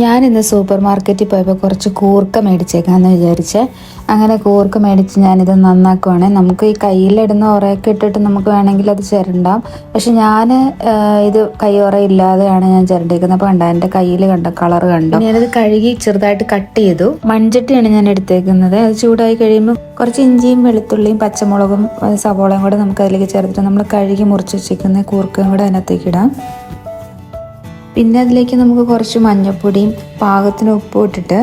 ഞാനിന്ന് സൂപ്പർ മാർക്കറ്റിൽ പോയപ്പോൾ കുറച്ച് കൂർക്ക മേടിച്ചേക്കാമെന്ന് വിചാരിച്ചേ. അങ്ങനെ കൂർക്ക മേടിച്ച് ഞാനിത് നന്നാക്കുവാണ്. നമുക്ക് ഈ കയ്യിലിടുന്ന ഉറയൊക്കെ ഇട്ടിട്ട് നമുക്ക് വേണമെങ്കിൽ അത് ചിരണ്ടാം. പക്ഷെ ഞാൻ ഇത് കൈ ഉറ ഇല്ലാതെയാണ് ഞാൻ ചിരണ്ടിയിരിക്കുന്നത്. അപ്പോൾ കണ്ട എൻ്റെ കയ്യിൽ കണ്ട കളർ കണ്ടു. ഞാനത് കഴുകി ചെറുതായിട്ട് കട്ട് ചെയ്തു. മൺചട്ടിയാണ് ഞാൻ എടുത്തേക്കുന്നത്. അത് ചൂടായി കഴിയുമ്പോൾ കുറച്ച് ഇഞ്ചിയും വെളുത്തുള്ളിയും പച്ചമുളകും സവോളയും കൂടെ നമുക്ക് അതിലേക്ക് ചേർത്തിട്ട് നമ്മൾ കഴുകി മുറിച്ച് വെച്ചിരിക്കുന്ന കൂർക്കയും കൂടെ അതിനകത്തേക്ക് ഇടാം. പിന്നെ അതിലേക്ക് നമുക്ക് കുറച്ച് മഞ്ഞൾപ്പൊടിയും പാകത്തിന് ഉപ്പും ഇട്ടിട്ട്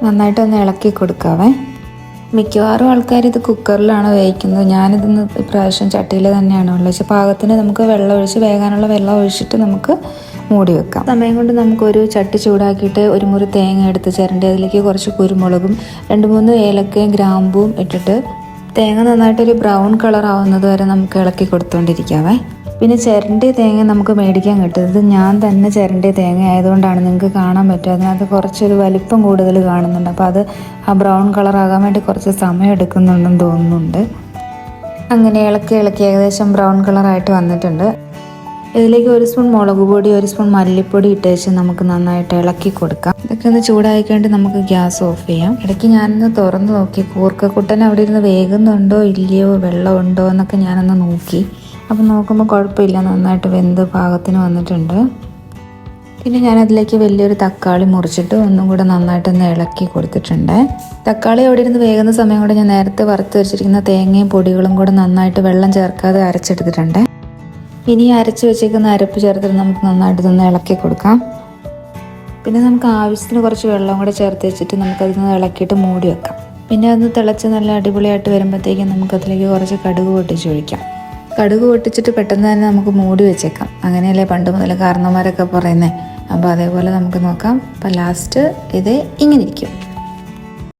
നന്നായിട്ടൊന്ന് ഇളക്കി കൊടുക്കാവേ. മിക്കവാറും ആൾക്കാർ ഇത് കുക്കറിലാണ് വേവിക്കുന്നത്. ഞാനിതൊന്ന് ഇപ്രാവശ്യം ചട്ടിയിൽ തന്നെയാണ് ഉള്ളത്. പക്ഷെ പാകത്തിന് നമുക്ക് വെള്ളം ഒഴിച്ച് വേകാനുള്ള വെള്ളം ഒഴിച്ചിട്ട് നമുക്ക് മൂടി വെക്കാം. സമയം കൊണ്ട് നമുക്കൊരു ചട്ടി ചൂടാക്കിയിട്ട് ഒരു മുറി തേങ്ങ എടുത്ത് ചിരണ്ടി അതിലേക്ക് കുറച്ച് കുരുമുളകും 2-3 ഏലക്കയും ഗ്രാമ്പും ഇട്ടിട്ട് തേങ്ങ നന്നായിട്ടൊരു ബ്രൗൺ കളർ ആവുന്നത് വരെ നമുക്ക് ഇളക്കി കൊടുത്തുകൊണ്ടിരിക്കാവേ. പിന്നെ ചിരണ്ടിയ തേങ്ങ നമുക്ക് മേടിക്കാൻ കിട്ടും. ഇത് ഞാൻ തന്നെ ചിരണ്ടിയ തേങ്ങ ആയതുകൊണ്ടാണ് നിങ്ങൾക്ക് കാണാൻ പറ്റും. അതിനകത്ത് കുറച്ചൊരു വലിപ്പം കൂടുതൽ കാണുന്നുണ്ട്. അപ്പോൾ അത് ആ ബ്രൗൺ കളർ ആകാൻ വേണ്ടി കുറച്ച് സമയം എടുക്കുന്നുണ്ടെന്ന് തോന്നുന്നുണ്ട്. അങ്ങനെ ഇളക്കി ഏകദേശം ബ്രൗൺ കളറായിട്ട് വന്നിട്ടുണ്ട്. ഇതിലേക്ക് 1 സ്പൂൺ മുളക് പൊടി 1 സ്പൂൺ മല്ലിപ്പൊടി ഇട്ട് വെച്ച് നമുക്ക് നന്നായിട്ട് ഇളക്കി കൊടുക്കാം. ഇതൊക്കെ ഒന്ന് ചൂടായിക്കൊണ്ട് നമുക്ക് ഗ്യാസ് ഓഫ് ചെയ്യാം. ഇടയ്ക്ക് ഞാനൊന്ന് തുറന്ന് നോക്കി കൂർക്കക്കുട്ടൻ അവിടെ ഇരുന്ന് വേകുന്നുണ്ടോ ഇല്ലയോ വെള്ളം ഉണ്ടോ എന്നൊക്കെ ഞാനൊന്ന് നോക്കി. അപ്പം നോക്കുമ്പോൾ കുഴപ്പമില്ല, നന്നായിട്ട് വെന്ത് പാകത്തിന് വന്നിട്ടുണ്ട്. പിന്നെ ഞാനതിലേക്ക് വലിയൊരു തക്കാളി മുറിച്ചിട്ട് ഒന്നും കൂടെ നന്നായിട്ടൊന്ന് ഇളക്കി കൊടുത്തിട്ടുണ്ട്. തക്കാളി അവിടെ ഇരുന്ന് വേകുന്ന സമയം കൂടെ ഞാൻ നേരത്തെ വറുത്ത് വെച്ചിരിക്കുന്ന തേങ്ങയും പൊടികളും കൂടെ നന്നായിട്ട് വെള്ളം ചേർക്കാതെ അരച്ചെടുത്തിട്ടുണ്ട്. ഇനി അരച്ച് വെച്ചിരിക്കുന്ന അരപ്പ് ചേർത്തിട്ട് നമുക്ക് നന്നായിട്ട് ഇതൊന്ന് ഇളക്കി കൊടുക്കാം. പിന്നെ നമുക്ക് ആവശ്യത്തിന് കുറച്ച് വെള്ളം കൂടെ ചേർത്ത് വെച്ചിട്ട് നമുക്കതിന് ഇളക്കിയിട്ട് മൂടി വെക്കാം. പിന്നെ അതൊന്ന് തിളച്ച് നല്ല അടിപൊളിയായിട്ട് വരുമ്പോഴത്തേക്കും നമുക്കതിലേക്ക് കുറച്ച് കടുക് പൊട്ടിച്ച് ഒഴിക്കാം. കടുക് പൊട്ടിച്ചിട്ട് പെട്ടെന്ന് തന്നെ നമുക്ക് മൂടി വെച്ചേക്കാം. അങ്ങനെയല്ലേ പണ്ട് മുതൽ കാരണവന്മാരൊക്കെ പറയുന്നത്. അപ്പോൾ അതേപോലെ നമുക്ക് നോക്കാം. അപ്പോൾ ലാസ്റ്റ് ഇത് ഇങ്ങനെ ഇരിക്കും.